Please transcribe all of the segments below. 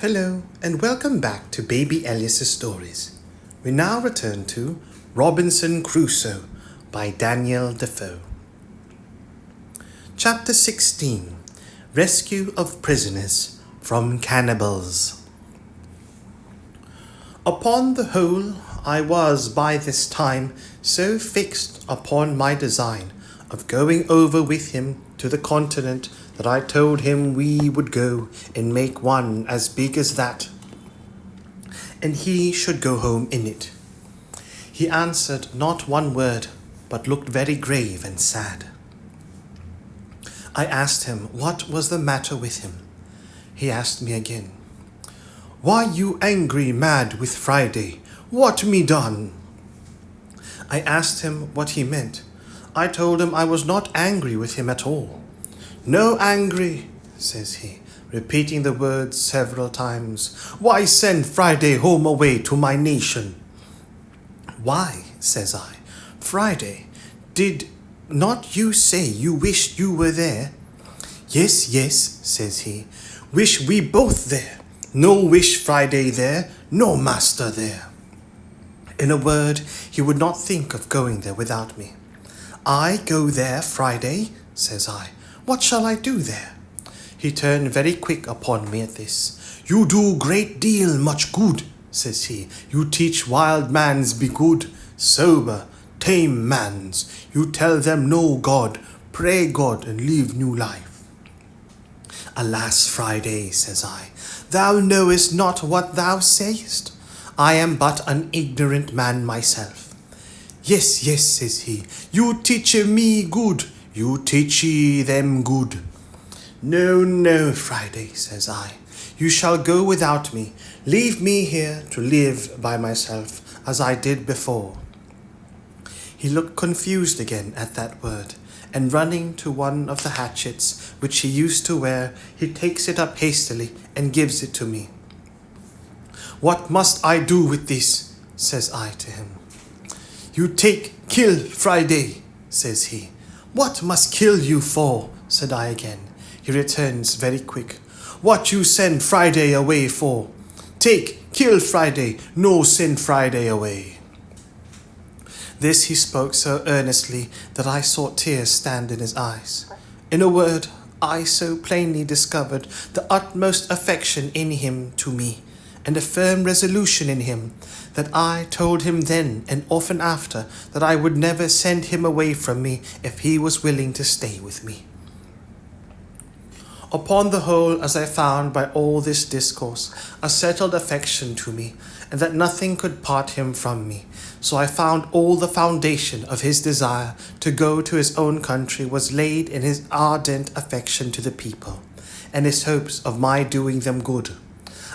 Hello, and welcome back to Baby Elias's Stories. We now return to Robinson Crusoe by Daniel Defoe. Chapter 16. Rescue of Prisoners from Cannibals. Upon the whole, I was by this time so fixed upon my design of going over with him to the continent that I told him we would go and make one as big as that, and he should go home in it. He answered not one word, but looked very grave and sad. I asked him what was the matter with him. He asked me again, "Why you angry mad with Friday? What me done?" I asked him what he meant. I told him I was not angry with him at all. "No angry," says he, repeating the words several times. "Why send Friday home away to my nation?" "Why," says I, "Friday, did not you say you wished you were there?" Yes, says he, "wish we both there. No wish Friday there, no master there." In a word, he would not think of going there without me. "I go there Friday," says I. "What shall I do there?" He turned very quick upon me at this. "You do great deal much good," says he. "You teach wild mans be good, sober, tame mans. You tell them know God, pray God, and live new life." "Alas, Friday," says I, "thou knowest not what thou sayest. I am but an ignorant man myself." Yes, says he, "you teach me good. You teach them good." No, Friday," says I. "You shall go without me. Leave me here to live by myself, as I did before." He looked confused again at that word, and running to one of the hatchets which he used to wear, he takes it up hastily and gives it to me. "What must I do with this?" says I to him. "You kill Friday," says he. "What must kill you for?" said I again. He returns very quick. "What you send Friday away for? Kill Friday, no send Friday away." This he spoke so earnestly that I saw tears stand in his eyes. In a word, I so plainly discovered the utmost affection in him to me, and a firm resolution in him, that I told him then and often after that I would never send him away from me if he was willing to stay with me. Upon the whole, as I found by all this discourse, a settled affection to me, and that nothing could part him from me, so I found all the foundation of his desire to go to his own country was laid in his ardent affection to the people, and his hopes of my doing them good.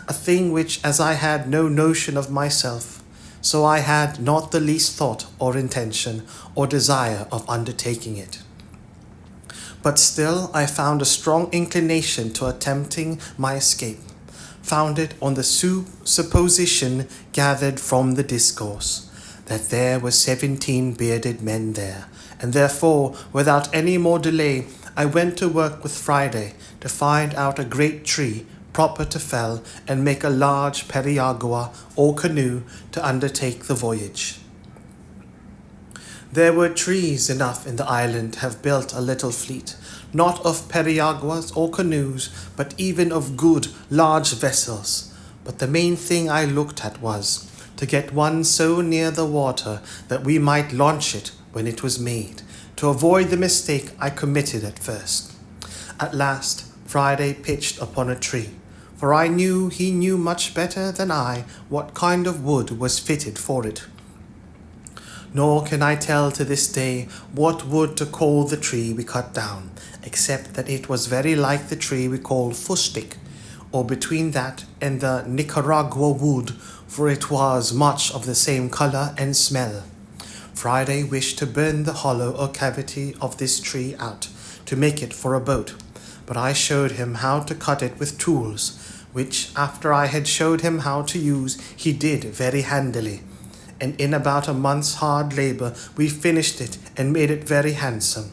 A thing which, as I had no notion of myself, so I had not the least thought or intention or desire of undertaking it. But still I found a strong inclination to attempting my escape, founded on the supposition gathered from the discourse, that there were 17 bearded men there, and therefore, without any more delay, I went to work with Friday to find out a great tree proper to fell and make a large periagua or canoe to undertake the voyage. There were trees enough in the island to have built a little fleet, not of periaguas or canoes, but even of good large vessels. But the main thing I looked at was to get one so near the water that we might launch it when it was made, to avoid the mistake I committed at first. At last, Friday pitched upon a tree, for I knew he knew much better than I what kind of wood was fitted for it. Nor can I tell to this day what wood to call the tree we cut down, except that it was very like the tree we call fustic, or between that and the Nicaragua wood, for it was much of the same colour and smell. Friday wished to burn the hollow or cavity of this tree out, to make it for a boat, but I showed him how to cut it with tools, which, after I had showed him how to use, he did very handily, and in about a month's hard labour we finished it and made it very handsome.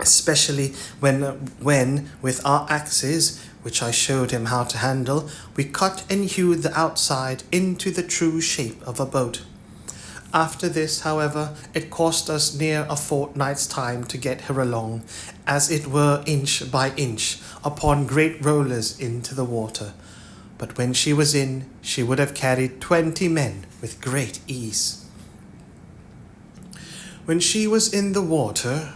especially when with our axes, which I showed him how to handle, we cut and hewed the outside into the true shape of a boat. After this, however, it cost us near a fortnight's time to get her along, as it were inch by inch, upon great rollers into the water. But when she was in, she would have carried 20 men with great ease. When she was in the water,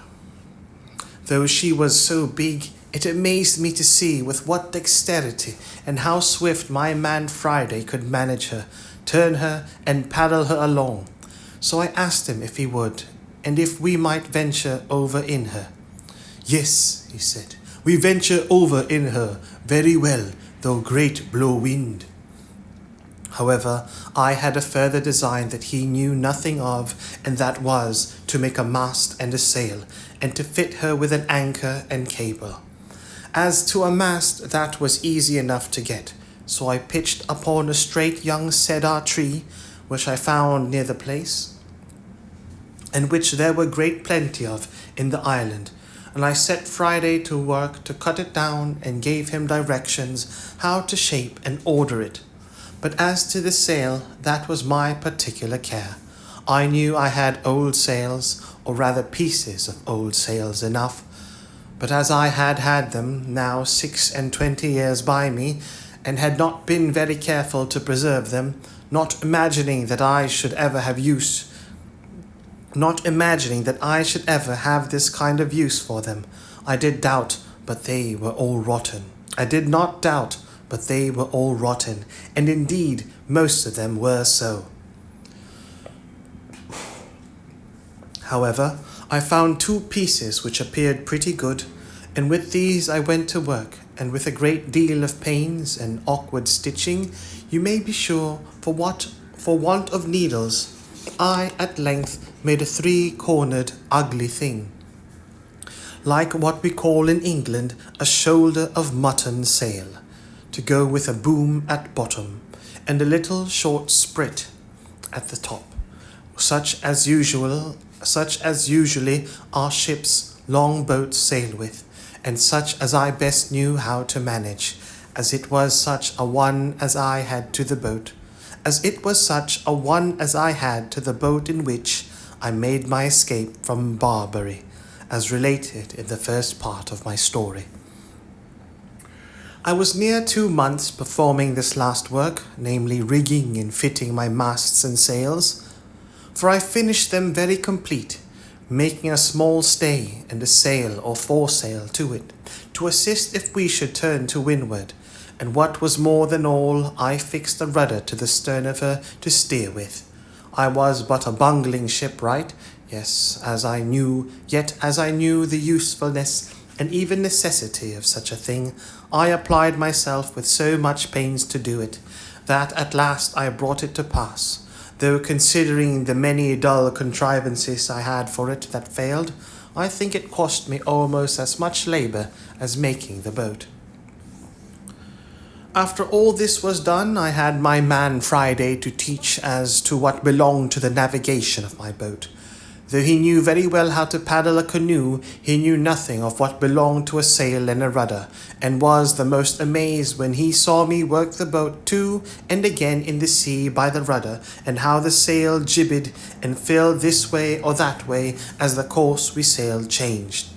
though she was so big, it amazed me to see with what dexterity and how swift my man Friday could manage her, turn her, and paddle her along. So I asked him if he would, and if we might venture over in her. Yes, he said, we venture over in her very well, though great blow wind. However, I had a further design that he knew nothing of, and that was to make a mast and a sail, and to fit her with an anchor and cable. As to a mast, that was easy enough to get, so I pitched upon a straight young cedar tree, which I found near the place, and which there were great plenty of in the island, and I set Friday to work to cut it down and gave him directions how to shape and order it. But as to the sail, that was my particular care. I knew I had old sails, or rather pieces of old sails enough, but as I had had them now 26 years by me, and had not been very careful to preserve them, not imagining that I should ever have this kind of use for them, I did doubt, but they were all rotten. I did not doubt, but they were all rotten, and indeed most of them were so. However, I found 2 pieces which appeared pretty good, and with these I went to work, and with a great deal of pains and awkward stitching, you may be sure, for want of needles, I at length made a 3-cornered ugly thing, like what we call in England a shoulder of mutton sail, to go with a boom at bottom, and a little short sprit at the top, such as usually our ships' long boats sail with, and such as I best knew how to manage, as it was such a one as I had to the boat, in which I made my escape from Barbary, as related in the first part of my story. I was near 2 months performing this last work, namely rigging and fitting my masts and sails, for I finished them very complete, making a small stay and a sail or foresail to it, to assist if we should turn to windward, and what was more than all, I fixed a rudder to the stern of her to steer with. I was but a bungling shipwright, yes, as I knew the usefulness and even necessity of such a thing, I applied myself with so much pains to do it, that at last I brought it to pass, though considering the many dull contrivances I had for it that failed, I think it cost me almost as much labour as making the boat. After all this was done, I had my man Friday to teach as to what belonged to the navigation of my boat. Though he knew very well how to paddle a canoe, he knew nothing of what belonged to a sail and a rudder, and was the most amazed when he saw me work the boat to and again in the sea by the rudder, and how the sail jibbered and filled this way or that way as the course we sailed changed.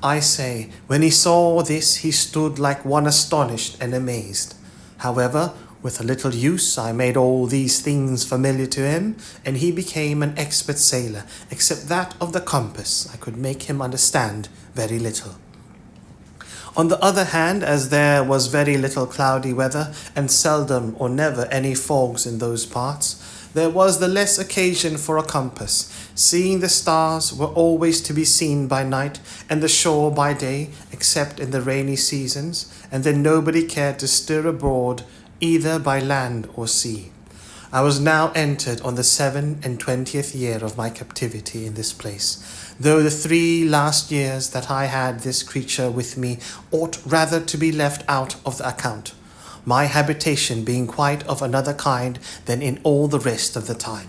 I say, when he saw this, he stood like one astonished and amazed. However, with a little use, I made all these things familiar to him, and he became an expert sailor, except that of the compass. I could make him understand very little. On the other hand, as there was very little cloudy weather, and seldom or never any fogs in those parts, there was the less occasion for a compass, seeing the stars were always to be seen by night, and the shore by day, except in the rainy seasons, and then nobody cared to stir abroad, either by land or sea. I was now entered on the 27th year of my captivity in this place, though the 3 last years that I had this creature with me ought rather to be left out of the account, my habitation being quite of another kind than in all the rest of the time.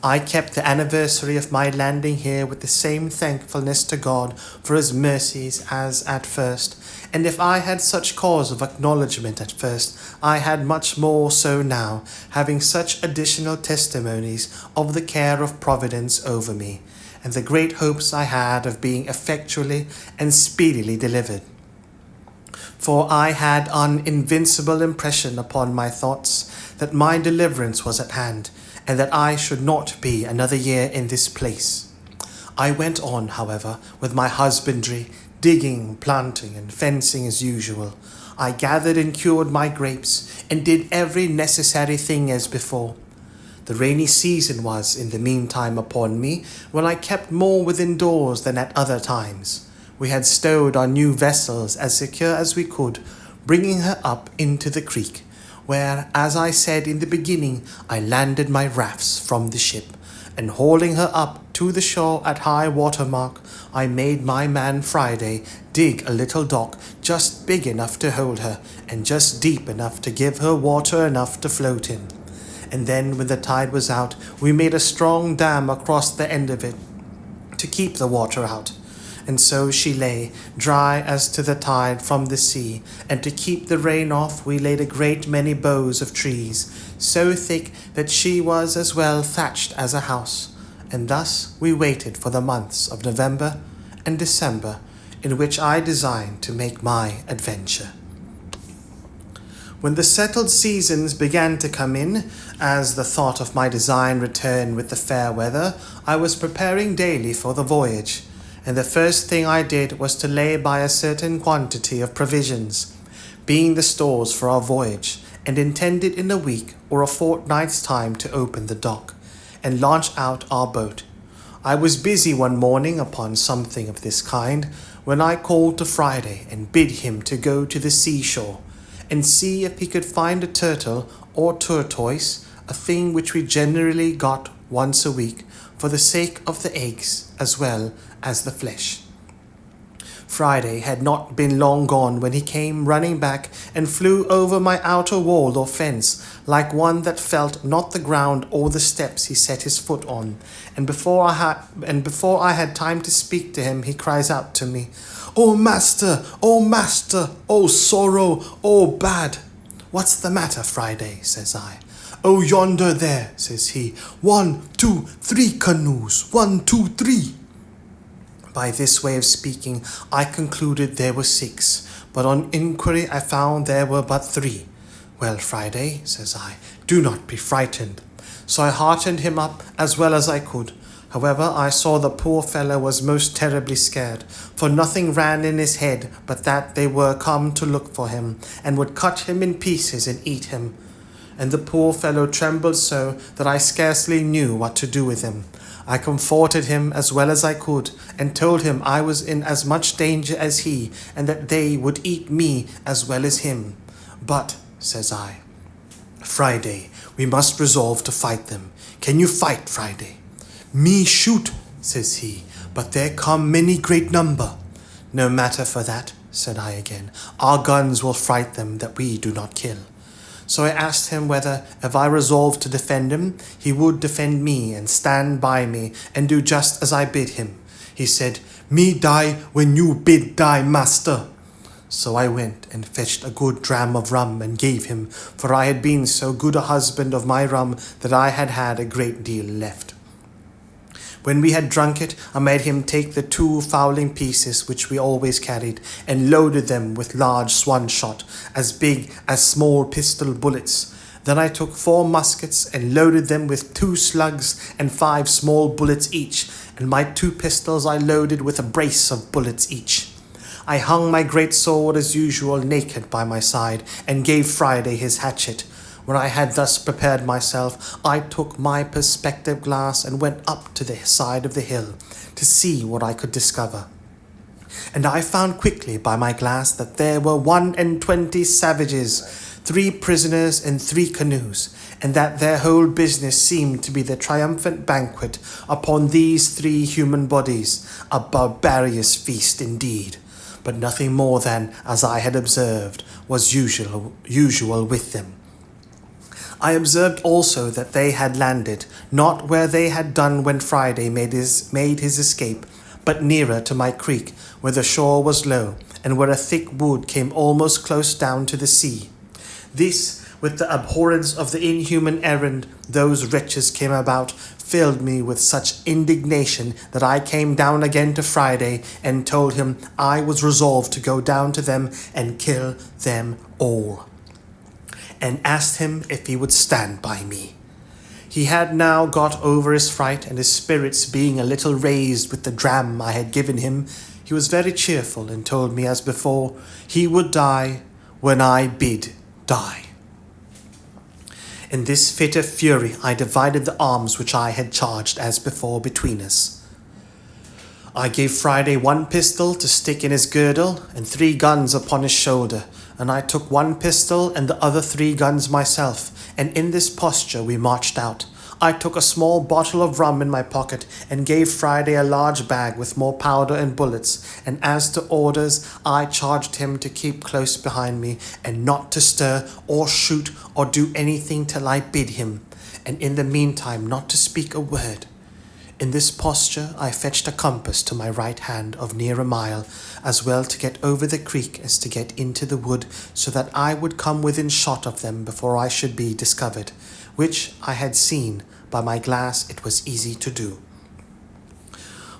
I kept the anniversary of my landing here with the same thankfulness to God for his mercies as at first, and if I had such cause of acknowledgment at first, I had much more so now, having such additional testimonies of the care of Providence over me, and the great hopes I had of being effectually and speedily delivered. For I had an invincible impression upon my thoughts that my deliverance was at hand, and that I should not be another year in this place. I went on, however, with my husbandry, digging, planting, and fencing as usual. I gathered and cured my grapes, and did every necessary thing as before. The rainy season was, in the meantime, upon me, when I kept more within doors than at other times. We had stowed our new vessels as secure as we could, bringing her up into the creek, where, as I said in the beginning, I landed my rafts from the ship, and hauling her up to the shore at high water mark, I made my man Friday dig a little dock just big enough to hold her, and just deep enough to give her water enough to float in. And then, when the tide was out, we made a strong dam across the end of it to keep the water out. And so she lay, dry as to the tide from the sea, and to keep the rain off we laid a great many boughs of trees, so thick that she was as well thatched as a house. And thus we waited for the months of November and December, in which I designed to make my adventure. When the settled seasons began to come in, as the thought of my design returned with the fair weather, I was preparing daily for the voyage. And the first thing I did was to lay by a certain quantity of provisions, being the stores for our voyage, and intended in a week or a fortnight's time to open the dock, and launch out our boat. I was busy one morning upon something of this kind, when I called to Friday, and bid him to go to the seashore, and see if he could find a turtle or tortoise, a thing which we generally got once a week, for the sake of the eggs as well as the flesh. Friday had not been long gone when he came running back and flew over my outer wall or fence like one that felt not the ground or the steps he set his foot on. And before I had time to speak to him, he cries out to me, "Oh master, oh sorrow, oh bad." "What's the matter, Friday?" says I. "Oh, yonder there," says he. 1, 2, 3 canoes. 1, 2, 3. By this way of speaking, I concluded there were 6, but on inquiry I found there were but 3. "Well, Friday," says I, "do not be frightened." So I heartened him up as well as I could. However, I saw the poor fellow was most terribly scared, for nothing ran in his head but that they were come to look for him, and would cut him in pieces and eat him. And the poor fellow trembled so that I scarcely knew what to do with him. I comforted him as well as I could, and told him I was in as much danger as he, and that they would eat me as well as him. "But," says I, "Friday, we must resolve to fight them. Can you fight, Friday?" "Me shoot," says he, "but there come many great number." "No matter for that," said I again. "Our guns will fright them that we do not kill." So I asked him whether, if I resolved to defend him, he would defend me and stand by me and do just as I bid him. He said, "Me die when you bid die, master." So I went and fetched a good dram of rum and gave him, for I had been so good a husband of my rum that I had had a great deal left. When we had drunk it, I made him take the 2 fowling pieces which we always carried, and loaded them with large swan shot, as big as small pistol bullets. Then I took 4 muskets, and loaded them with 2 slugs and 5 small bullets each, and my 2 pistols I loaded with a brace of bullets each. I hung my great sword as usual naked by my side, and gave Friday his hatchet. When I had thus prepared myself, I took my perspective glass and went up to the side of the hill to see what I could discover. And I found quickly by my glass that there were 21 savages, 3 prisoners and 3 canoes, and that their whole business seemed to be the triumphant banquet upon these 3 human bodies, a barbarous feast indeed, but nothing more than, as I had observed, was usual with them. I observed also that they had landed, not where they had done when Friday made his escape, but nearer to my creek, where the shore was low, and where a thick wood came almost close down to the sea. This, with the abhorrence of the inhuman errand those wretches came about, filled me with such indignation that I came down again to Friday and told him I was resolved to go down to them and kill them all, and asked him if he would stand by me. He had now got over his fright, and his spirits being a little raised with the dram I had given him, he was very cheerful, and told me as before he would die when I bid die. In this fit of fury I divided the arms which I had charged as before between us. I gave Friday 1 pistol to stick in his girdle, and 3 guns upon his shoulder, and I took 1 pistol and the other 3 guns myself, and in this posture we marched out. I took a small bottle of rum in my pocket, and gave Friday a large bag with more powder and bullets, and as to orders, I charged him to keep close behind me, and not to stir, or shoot, or do anything till I bid him, and in the meantime not to speak a word. In this posture I fetched a compass to my right hand of near a mile, as well to get over the creek as to get into the wood, so that I would come within shot of them before I should be discovered, which I had seen by my glass it was easy to do.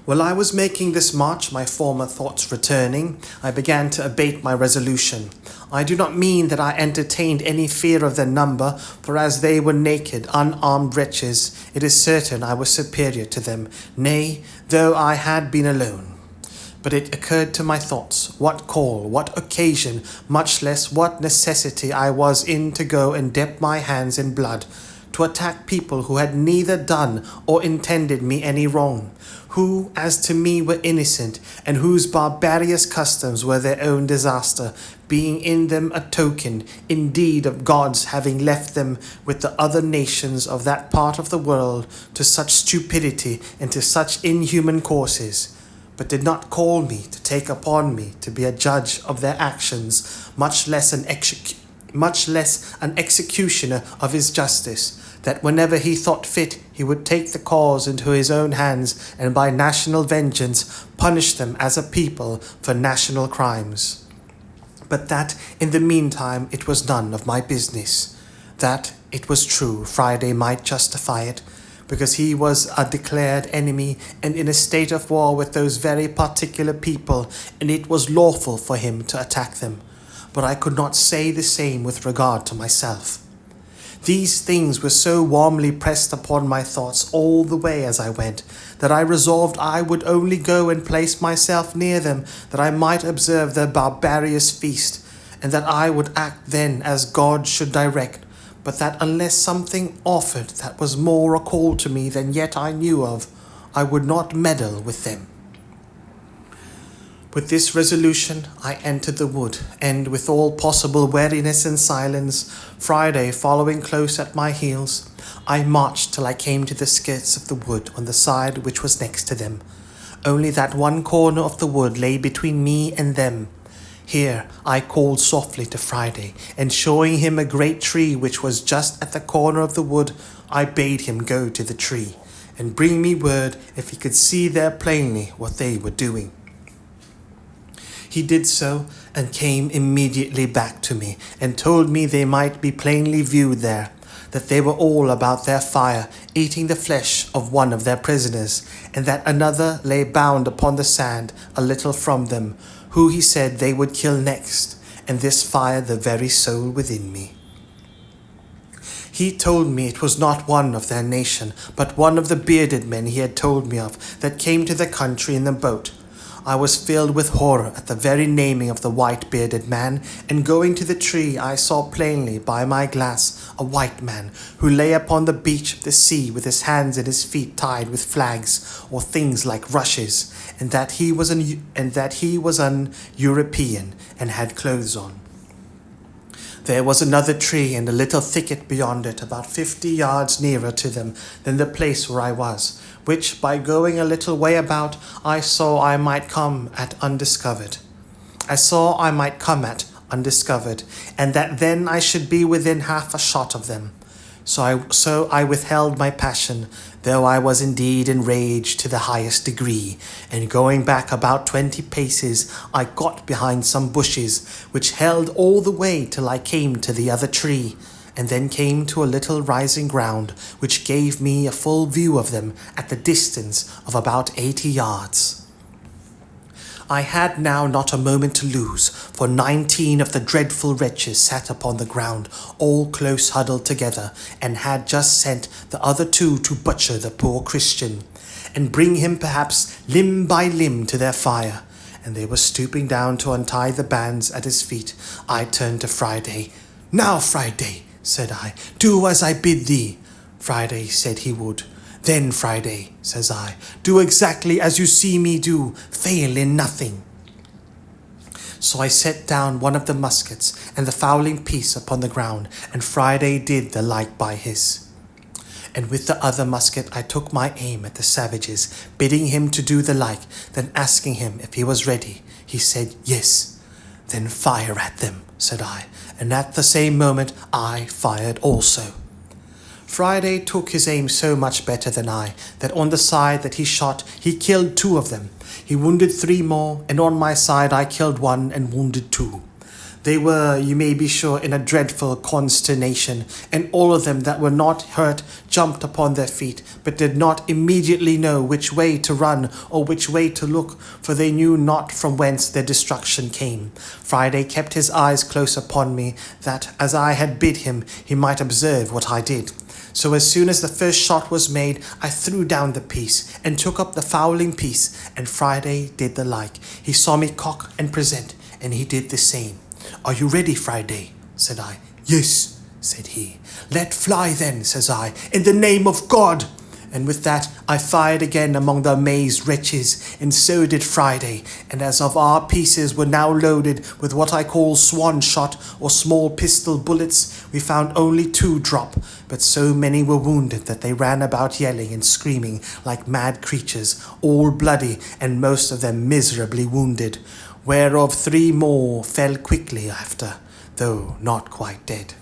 While I was making this march, my former thoughts returning, I began to abate my resolution. I do not mean that I entertained any fear of their number, for as they were naked, unarmed wretches, it is certain I was superior to them, nay, though I had been alone. But it occurred to my thoughts what call, what occasion, much less what necessity I was in to go and dip my hands in blood, to attack people who had neither done or intended me any wrong, who, as to me, were innocent, and whose barbarous customs were their own disaster, being in them a token, indeed, of God's having left them with the other nations of that part of the world to such stupidity and to such inhuman courses, but did not call me to take upon me to be a judge of their actions, much less an executioner of his justice, that whenever he thought fit he would take the cause into his own hands, and by national vengeance punish them as a people for national crimes. But that in the meantime it was none of my business. That it was true Friday might justify it, because he was a declared enemy and in a state of war with those very particular people, and it was lawful for him to attack them. But I could not say the same with regard to myself. These things were so warmly pressed upon my thoughts all the way as I went, that I resolved I would only go and place myself near them, that I might observe their barbarous feast, and that I would act then as God should direct, but that unless something offered that was more a call to me than yet I knew of, I would not meddle with them. With this resolution I entered the wood, and with all possible wariness and silence, Friday following close at my heels, I marched till I came to the skirts of the wood on the side which was next to them. Only that one corner of the wood lay between me and them. Here I called softly to Friday, and showing him a great tree which was just at the corner of the wood, I bade him go to the tree, and bring me word if he could see there plainly what they were doing. He did so, and came immediately back to me, and told me they might be plainly viewed there, that they were all about their fire, eating the flesh of one of their prisoners, and that another lay bound upon the sand a little from them, who he said they would kill next, and this fired the very soul within me. He told me it was not one of their nation, but one of the bearded men he had told me of, that came to the country in the boat. I was filled with horror at the very naming of the white-bearded man, and going to the tree I saw plainly by my glass a white man, who lay upon the beach of the sea with his hands and his feet tied with flags or things like rushes, and that he was an European and had clothes on. There was another tree and a little thicket beyond it, about 50 yards nearer to them than the place where I was, which, by going a little way about, I saw I might come at undiscovered, and that then I should be within half a shot of them. So I withheld my passion, though I was indeed enraged to the highest degree, and going back about 20 paces, I got behind some bushes, which held all the way till I came to the other tree, and then came to a little rising ground, which gave me a full view of them at the distance of about 80 yards. I had now not a moment to lose, for 19 of the dreadful wretches sat upon the ground, all close huddled together, and had just sent the other 2 to butcher the poor Christian, and bring him perhaps limb by limb to their fire. And they were stooping down to untie the bands at his feet. I turned to Friday. "Now, Friday," said I, "do as I bid thee." Friday said he would. "Then, Friday," says I, "do exactly as you see me do, fail in nothing." So I set down one of the muskets and the fowling piece upon the ground, and Friday did the like by his. And with the other musket I took my aim at the savages, bidding him to do the like, then asking him if he was ready. He said, "Yes." "Then fire at them," said I, and at the same moment I fired also. Friday took his aim so much better than I, that on the side that he shot, he killed 2 of them. He wounded 3 more, and on my side I killed 1 and wounded 2. They were, you may be sure, in a dreadful consternation, and all of them that were not hurt jumped upon their feet, but did not immediately know which way to run or which way to look, for they knew not from whence their destruction came. Friday kept his eyes close upon me, that, as I had bid him, he might observe what I did. So as soon as the first shot was made, I threw down the piece, and took up the fowling piece, and Friday did the like. He saw me cock and present, and he did the same. "Are you ready, Friday?" said I. "Yes," said he. "Let fly then," says I, "in the name of God." And with that I fired again among the amazed wretches, and so did Friday, and as of our pieces were now loaded with what I call swan shot or small pistol bullets, we found only 2 drop, but so many were wounded that they ran about yelling and screaming like mad creatures, all bloody, and most of them miserably wounded, whereof 3 more fell quickly after, though not quite dead.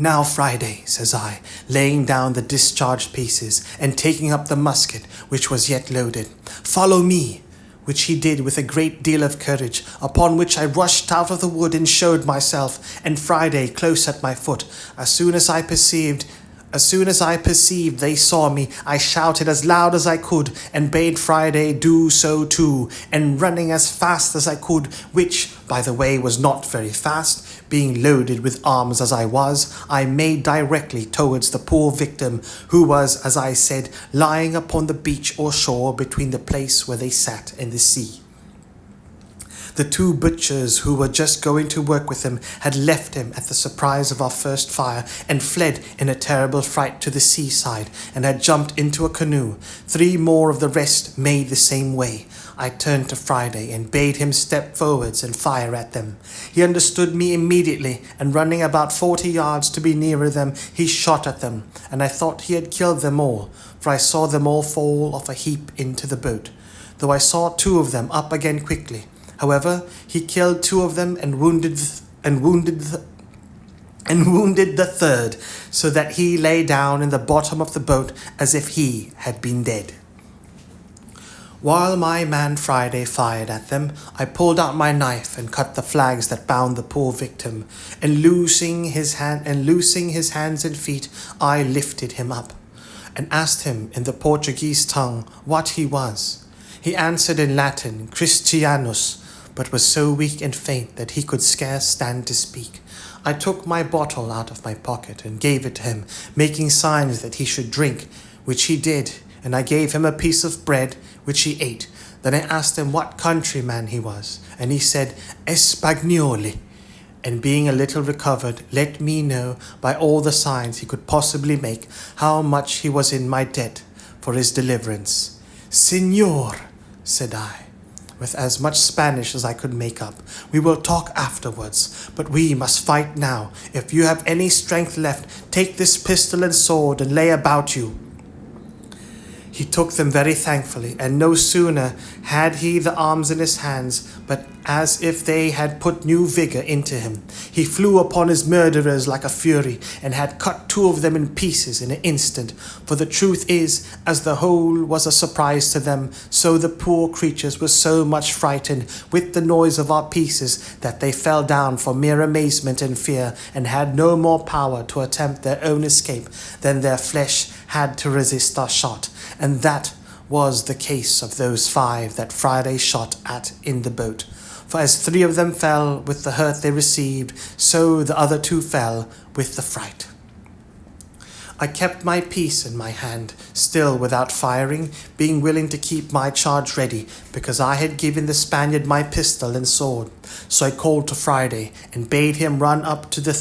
"Now, Friday," says I, laying down the discharged pieces, and taking up the musket, which was yet loaded, "follow me," which he did with a great deal of courage, upon which I rushed out of the wood and showed myself, and Friday close at my foot. As soon as I perceived they saw me, I shouted as loud as I could, and bade Friday do so too, and running as fast as I could, which, by the way, was not very fast, being loaded with arms as I was, I made directly towards the poor victim, who was, as I said, lying upon the beach or shore between the place where they sat and the sea. The 2 butchers who were just going to work with him had left him at the surprise of our first fire, and fled in a terrible fright to the seaside, and had jumped into a canoe. 3 more of the rest made the same way. I turned to Friday, and bade him step forwards and fire at them. He understood me immediately, and running about 40 yards to be nearer them, he shot at them, and I thought he had killed them all, for I saw them all fall off a heap into the boat, though I saw 2 of them up again quickly. However, he killed 2 of them and wounded the 3rd, so that he lay down in the bottom of the boat as if he had been dead. While my man Friday fired at them, I pulled out my knife and cut the flags that bound the poor victim, and loosing his hands and feet, I lifted him up, and asked him in the Portuguese tongue what he was. He answered in Latin, "Christianus," but was so weak and faint that he could scarce stand to speak. I took my bottle out of my pocket and gave it to him, making signs that he should drink, which he did, and I gave him a piece of bread, which he ate. Then I asked him what countryman he was, and he said, "Espagnoli," and being a little recovered, let me know by all the signs he could possibly make how much he was in my debt for his deliverance. "Signor," said I, with as much Spanish as I could make up, "we will talk afterwards, but we must fight now. If you have any strength left, take this pistol and sword and lay about you." He took them very thankfully, and no sooner had he the arms in his hands, but as if they had put new vigour into him. He flew upon his murderers like a fury, and had cut 2 of them in pieces in an instant. For the truth is, as the whole was a surprise to them, so the poor creatures were so much frightened with the noise of our pieces that they fell down for mere amazement and fear, and had no more power to attempt their own escape than their flesh had to resist our shot. And that was the case of those 5 that Friday shot at in the boat. For as 3 of them fell with the hurt they received, so the other 2 fell with the fright. I kept my piece in my hand, still without firing, being willing to keep my charge ready, because I had given the Spaniard my pistol and sword. So I called to Friday, and bade him run up to the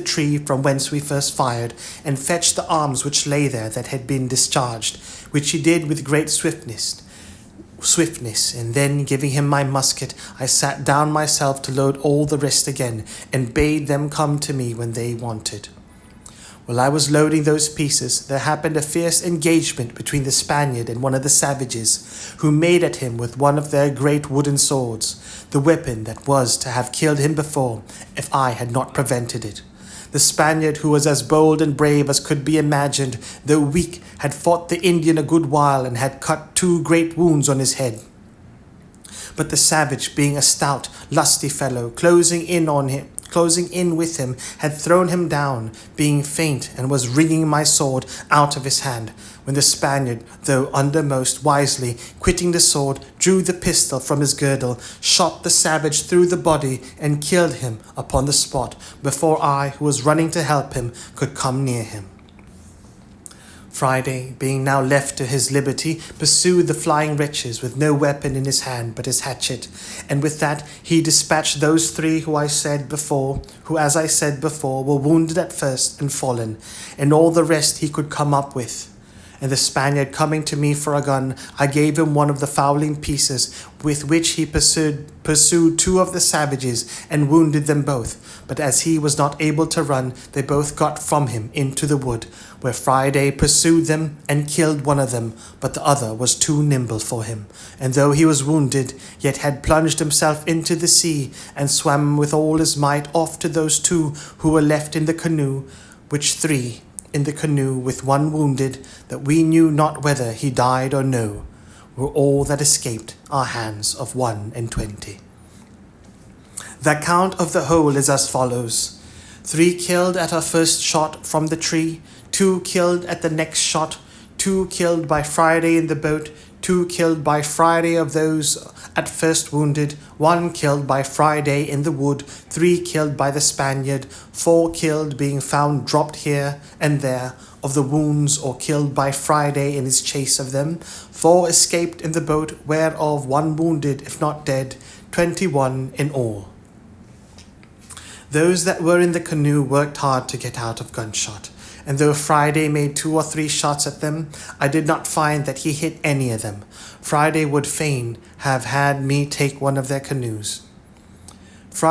tree from whence we first fired, and fetch the arms which lay there that had been discharged, which he did with great swiftness, and then giving him my musket, I sat down myself to load all the rest again, and bade them come to me when they wanted. While I was loading those pieces, there happened a fierce engagement between the Spaniard and one of the savages, who made at him with one of their great wooden swords, the weapon that was to have killed him before, if I had not prevented it. The Spaniard, who was as bold and brave as could be imagined, though weak, had fought the Indian a good while, and had cut 2 great wounds on his head. But the savage, being a stout, lusty fellow, closing in with him, had thrown him down, being faint, and was wringing my sword out of his hand, when the Spaniard, though undermost wisely, quitting the sword, drew the pistol from his girdle, shot the savage through the body, and killed him upon the spot, before I, who was running to help him, could come near him. Friday, being now left to his liberty, pursued the flying wretches with no weapon in his hand but his hatchet, and with that he dispatched those 3 who, as I said before, were wounded at first and fallen, and all the rest he could come up with. And the Spaniard coming to me for a gun, I gave him one of the fowling pieces, with which he pursued 2 of the savages, and wounded them both. But as he was not able to run, they both got from him into the wood, where Friday pursued them, and killed one of them, but the other was too nimble for him. And though he was wounded, yet had plunged himself into the sea, and swam with all his might off to those 2 who were left in the canoe, which 3 in the canoe with 1 wounded, that we knew not whether he died or no, were all that escaped our hands of 21. The account of the whole is as follows: 3 killed at our first shot from the tree, 2 killed at the next shot, 2 killed by Friday in the boat, 2 killed by Friday of those at first wounded, 1 killed by Friday in the wood, 3 killed by the Spaniard, 4 killed being found dropped here and there of the wounds, or killed by Friday in his chase of them, 4 escaped in the boat, whereof 1 wounded, if not dead, 21 in all. Those that were in the canoe worked hard to get out of gunshot, and though Friday made 2 or 3 shots at them, I did not find that he hit any of them. Friday would fain have had me take one of their canoes. And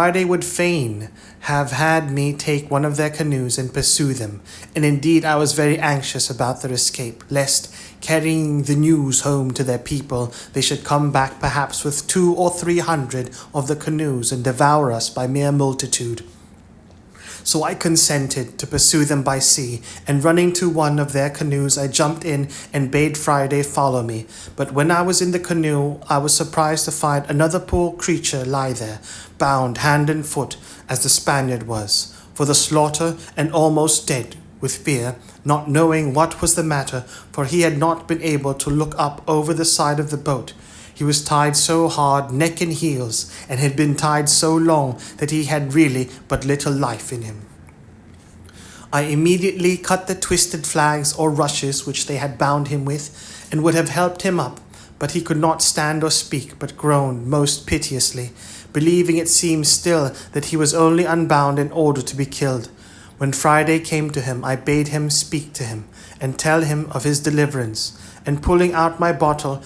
pursue them, and indeed I was very anxious about their escape, lest, carrying the news home to their people, they should come back perhaps with 200 or 300 of the canoes, and devour us by mere multitude. So I consented to pursue them by sea, and running to one of their canoes, I jumped in and bade Friday follow me. But when I was in the canoe, I was surprised to find another poor creature lie there, bound hand and foot, as the Spaniard was, for the slaughter, and almost dead with fear, not knowing what was the matter, for he had not been able to look up over the side of the boat. He was tied so hard, neck and heels, and had been tied so long that he had really but little life in him. I immediately cut the twisted flags or rushes which they had bound him with, and would have helped him up, but he could not stand or speak, but groaned most piteously, believing it seemed still that he was only unbound in order to be killed. When Friday came to him, I bade him speak to him, and tell him of his deliverance, and pulling out my bottle,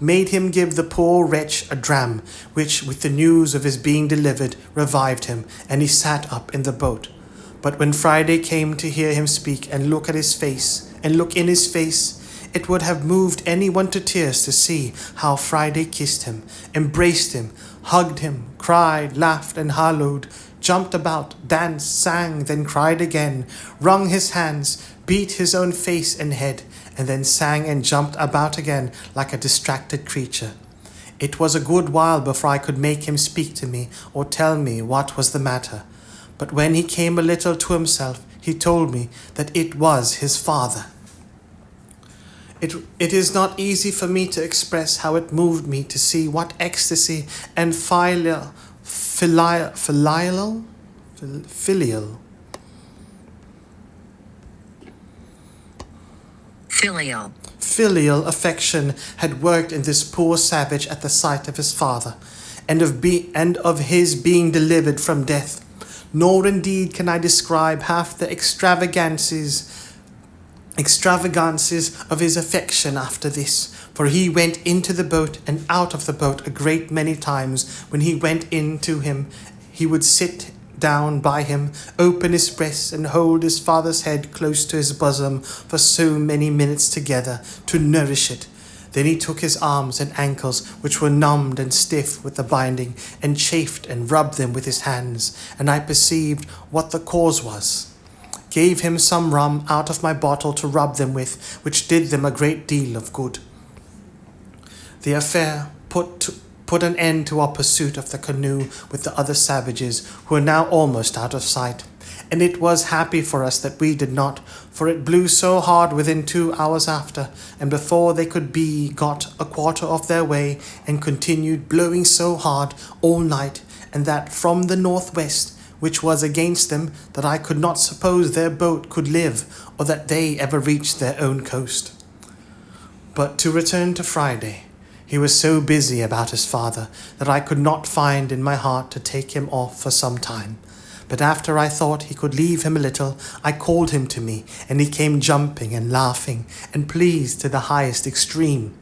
made him give the poor wretch a dram, which, with the news of his being delivered, revived him, and he sat up in the boat. But when Friday came to hear him speak, and look in his face, It would have moved anyone to tears to see how Friday kissed him, embraced him, hugged him, cried, laughed, and hallooed, jumped about, danced, sang, then cried again, wrung his hands, beat his own face and head, and then sang and jumped about again like a distracted creature. It was a good while before I could make him speak to me or tell me what was the matter. But when he came a little to himself, he told me that it was his father. It is not easy for me to express how it moved me to see what ecstasy and filial affection had worked in this poor savage at the sight of his father, and of his being delivered from death. Nor indeed can I describe half the extravagances of his affection after this, for he went into the boat and out of the boat a great many times. When he went in to him, he would sit down by him, open his breast, and hold his father's head close to his bosom for so many minutes together to nourish it. Then he took his arms and ankles, which were numbed and stiff with the binding, and chafed and rubbed them with his hands, and I perceived what the cause was. Gave him some rum out of my bottle to rub them with, which did them a great deal of good. The affair put an end to our pursuit of the canoe with the other savages, who were now almost out of sight. And it was happy for us that we did not, for it blew so hard within 2 hours after, and before they could be got a quarter of their way, and continued blowing so hard all night, and that from the northwest, which was against them, that I could not suppose their boat could live, or that they ever reached their own coast. But to return to Friday, he was so busy about his father that I could not find in my heart to take him off for some time. But after I thought he could leave him a little, I called him to me, and he came jumping and laughing and pleased to the highest extreme.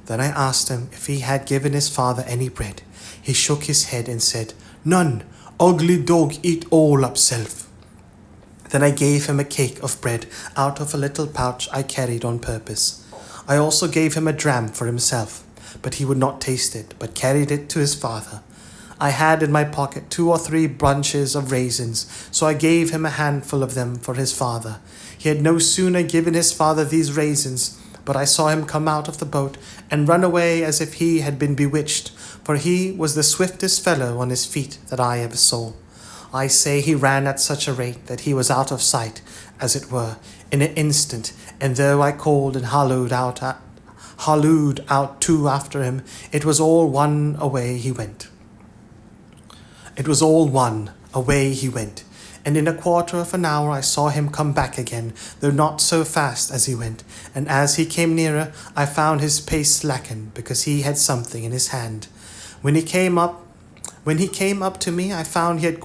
Then I asked him if he had given his father any bread. He shook his head and said, "None, ugly dog eat all up self." Then I gave him a cake of bread out of a little pouch I carried on purpose. I also gave him a dram for himself, but he would not taste it, but carried it to his father. I had in my pocket 2 or 3 bunches of raisins, so I gave him a handful of them for his father. He had no sooner given his father these raisins, but I saw him come out of the boat and run away as if he had been bewitched, for he was the swiftest fellow on his feet that I ever saw. I say he ran at such a rate that he was out of sight, as it were, in an instant, and though I called and hallooed out too after him, it was all one away he went. And in a quarter of an hour I saw him come back again, though not so fast as he went, and as he came nearer, I found his pace slacken, because he had something in his hand. When he came up to me, I found he had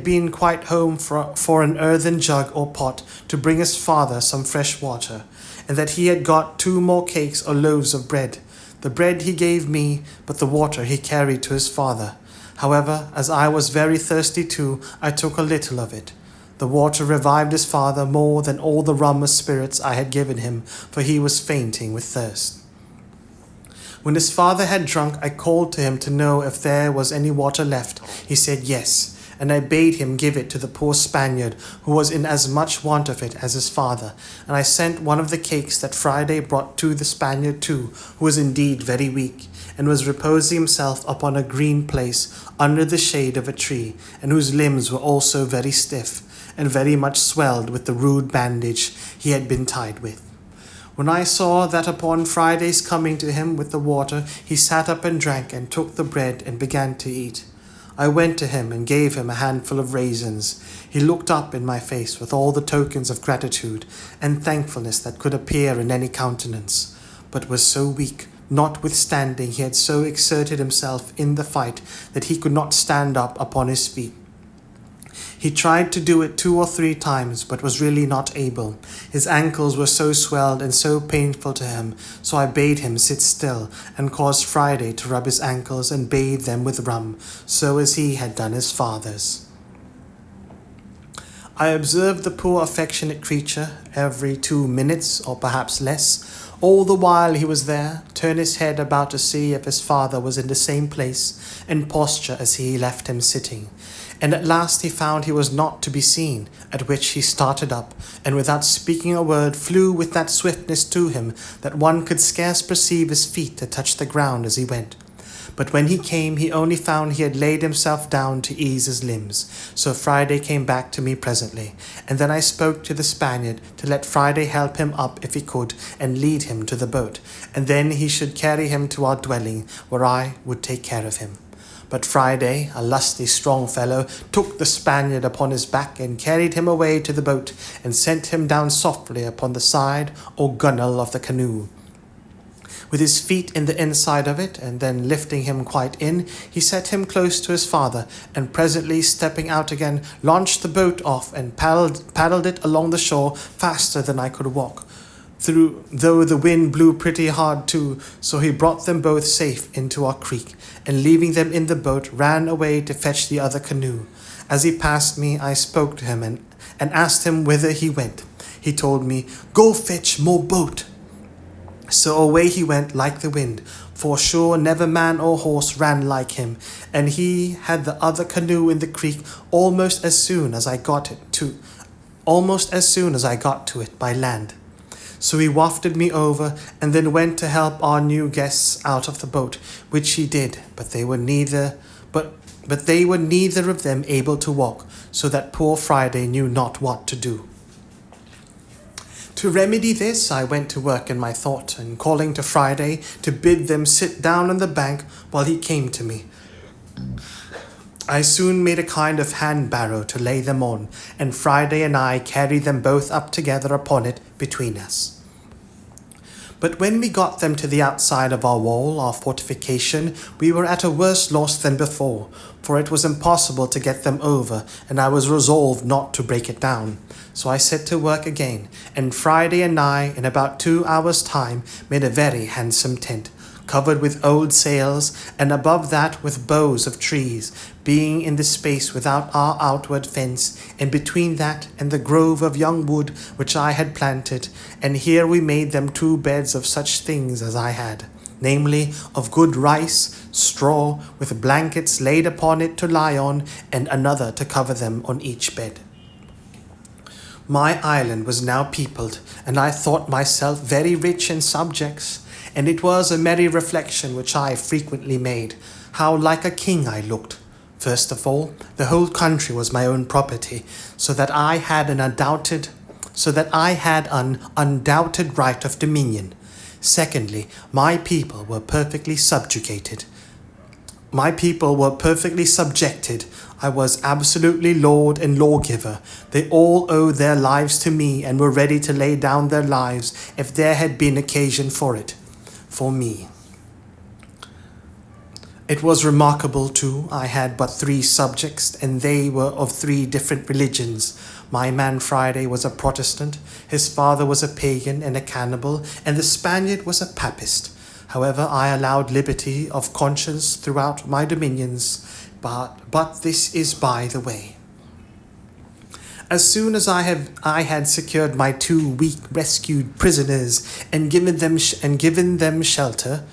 been quite home for an earthen jug or pot to bring his father some fresh water, and that he had got 2 more cakes or loaves of bread. The bread he gave me, but the water he carried to his father. However, as I was very thirsty too, I took a little of it. The water revived his father more than all the rum or spirits I had given him, for he was fainting with thirst. When his father had drunk, I called to him to know if there was any water left. He said yes, and I bade him give it to the poor Spaniard, who was in as much want of it as his father, and I sent one of the cakes that Friday brought to the Spaniard too, who was indeed very weak, and was reposing himself upon a green place under the shade of a tree, and whose limbs were also very stiff, and very much swelled with the rude bandage he had been tied with. When I saw that upon Friday's coming to him with the water, he sat up and drank, and took the bread and began to eat. I went to him and gave him a handful of raisins. He looked up in my face with all the tokens of gratitude and thankfulness that could appear in any countenance, but was so weak, notwithstanding he had so exerted himself in the fight, that he could not stand up upon his feet. He tried to do it 2 or 3 times, but was really not able. His ankles were so swelled and so painful to him, so I bade him sit still, and caused Friday to rub his ankles and bathe them with rum, so as he had done his father's. I observed the poor affectionate creature every 2 minutes, or perhaps less, all the while he was there, turn his head about to see if his father was in the same place and posture as he left him sitting. And at last he found he was not to be seen, at which he started up, and without speaking a word flew with that swiftness to him that one could scarce perceive his feet to touch the ground as he went. But when he came, he only found he had laid himself down to ease his limbs. So Friday came back to me presently, and then I spoke to the Spaniard to let Friday help him up if he could, and lead him to the boat, and then he should carry him to our dwelling, where I would take care of him. But Friday, a lusty strong fellow, took the Spaniard upon his back and carried him away to the boat, and sent him down softly upon the side or gunwale of the canoe, with his feet in the inside of it, and then lifting him quite in, he set him close to his father, and presently stepping out again, launched the boat off and paddled it along the shore faster than I could walk, though the wind blew pretty hard too. So he brought them both safe into our creek, and leaving them in the boat, ran away to fetch the other canoe. As he passed me, I spoke to him and asked him whither he went. He told me, "Go fetch more boat." So away he went like the wind, for sure never man or horse ran like him, and he had the other canoe in the creek almost as soon as I got to it by land. So he wafted me over, and then went to help our new guests out of the boat, which he did, but they were neither of them able to walk, so that poor Friday knew not what to do. To remedy this, I went to work in my thought, and calling to Friday to bid them sit down on the bank while he came to me, I soon made a kind of hand barrow to lay them on, and Friday and I carried them both up together upon it between us. But when we got them to the outside of our wall, our fortification, we were at a worse loss than before, for it was impossible to get them over, and I was resolved not to break it down. So I set to work again, and Friday and I, in about 2 hours' time, made a very handsome tent, covered with old sails, and above that with boughs of trees, being in the space without our outward fence, and between that and the grove of young wood which I had planted, and here we made them 2 beds of such things as I had, namely of good rice, straw, with blankets laid upon it to lie on, and another to cover them on each bed. My island was now peopled, and I thought myself very rich in subjects, and it was a merry reflection which I frequently made, how like a king I looked. First of all, the whole country was my own property, so that I had an undoubted right of dominion. Secondly, my people were perfectly subjected. I was absolutely lord and lawgiver. They all owed their lives to me, and were ready to lay down their lives if there had been occasion for it, for me. It was remarkable, too, I had but 3 subjects, and they were of 3 different religions. My man Friday was a Protestant, his father was a pagan and a cannibal, and the Spaniard was a Papist. However, I allowed liberty of conscience throughout my dominions, but this is by the way. As soon as I had secured my 2 weak rescued prisoners, and given them shelter,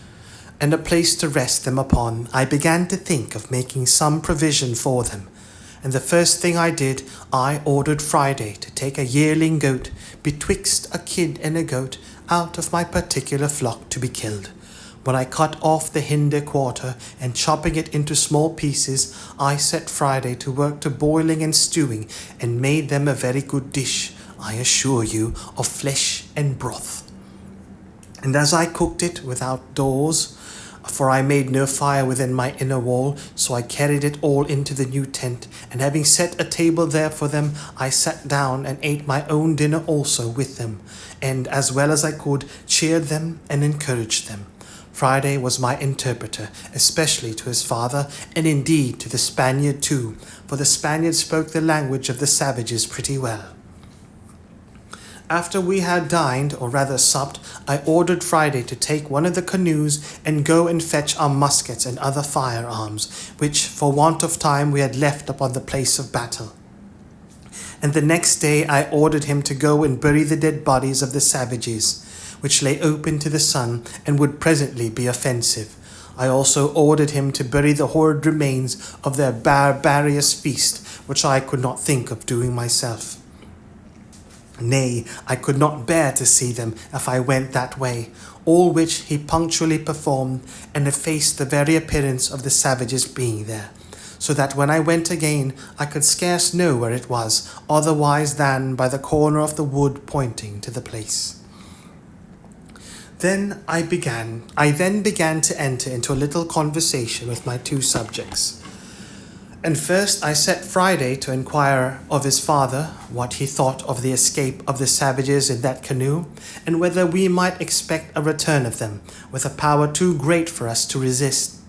and a place to rest them upon, I began to think of making some provision for them. And the first thing I did, I ordered Friday to take a yearling goat, betwixt a kid and a goat, out of my particular flock to be killed. When I cut off the hinder quarter, and chopping it into small pieces, I set Friday to work to boiling and stewing, and made them a very good dish, I assure you, of flesh and broth. And as I cooked it without doors, for I made no fire within my inner wall, so I carried it all into the new tent, and having set a table there for them, I sat down and ate my own dinner also with them, and as well as I could, cheered them and encouraged them. Friday was my interpreter, especially to his father, and indeed to the Spaniard too, for the Spaniard spoke the language of the savages pretty well. After we had dined, or rather supped, I ordered Friday to take one of the canoes and go and fetch our muskets and other firearms, which, for want of time, we had left upon the place of battle. And the next day I ordered him to go and bury the dead bodies of the savages, which lay open to the sun and would presently be offensive. I also ordered him to bury the horrid remains of their barbarous feast, which I could not think of doing myself. Nay, I could not bear to see them if I went that way, all which he punctually performed, and effaced the very appearance of the savages being there, so that when I went again I could scarce know where it was, otherwise than by the corner of the wood pointing to the place. I then began to enter into a little conversation with my two subjects. And first I set Friday to inquire of his father what he thought of the escape of the savages in that canoe, and whether we might expect a return of them, with a power too great for us to resist.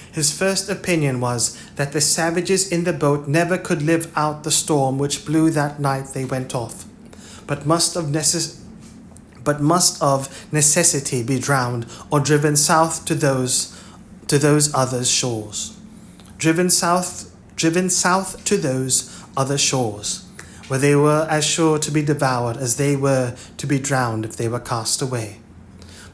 His first opinion was that the savages in the boat never could live out the storm which blew that night they went off, but must of necessity be drowned or driven south to those other shores. Driven south to those other shores, where they were as sure to be devoured as they were to be drowned if they were cast away.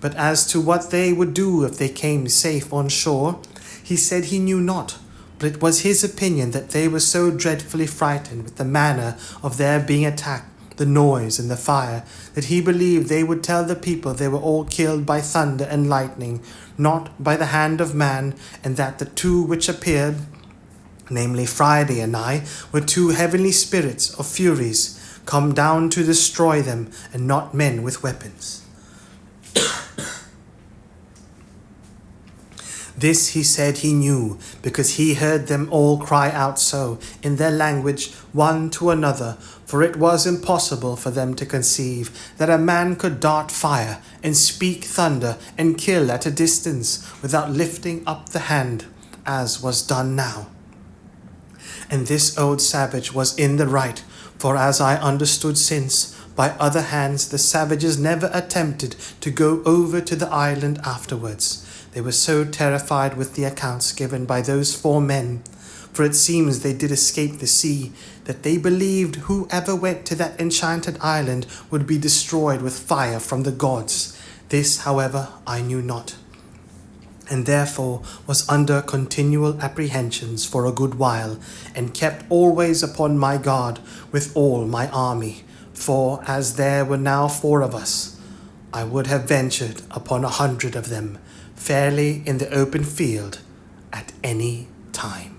But as to what they would do if they came safe on shore, he said he knew not, but it was his opinion that they were so dreadfully frightened with the manner of their being attacked, the noise and the fire, that he believed they would tell the people they were all killed by thunder and lightning, not by the hand of man, and that the two which appeared, namely Friday and I, were two heavenly spirits or furies, come down to destroy them, and not men with weapons. This he said he knew, because he heard them all cry out so, in their language, one to another, for it was impossible for them to conceive that a man could dart fire, and speak thunder, and kill at a distance, without lifting up the hand, as was done now. And this old savage was in the right, for as I understood since, by other hands the savages never attempted to go over to the island afterwards. They were so terrified with the accounts given by those 4 men, for it seems they did escape the sea, that they believed whoever went to that enchanted island would be destroyed with fire from the gods. This, however, I knew not, and therefore was under continual apprehensions for a good while, and kept always upon my guard with all my army. For as there were now 4 of us, I would have ventured upon 100 of them, fairly in the open field at any time.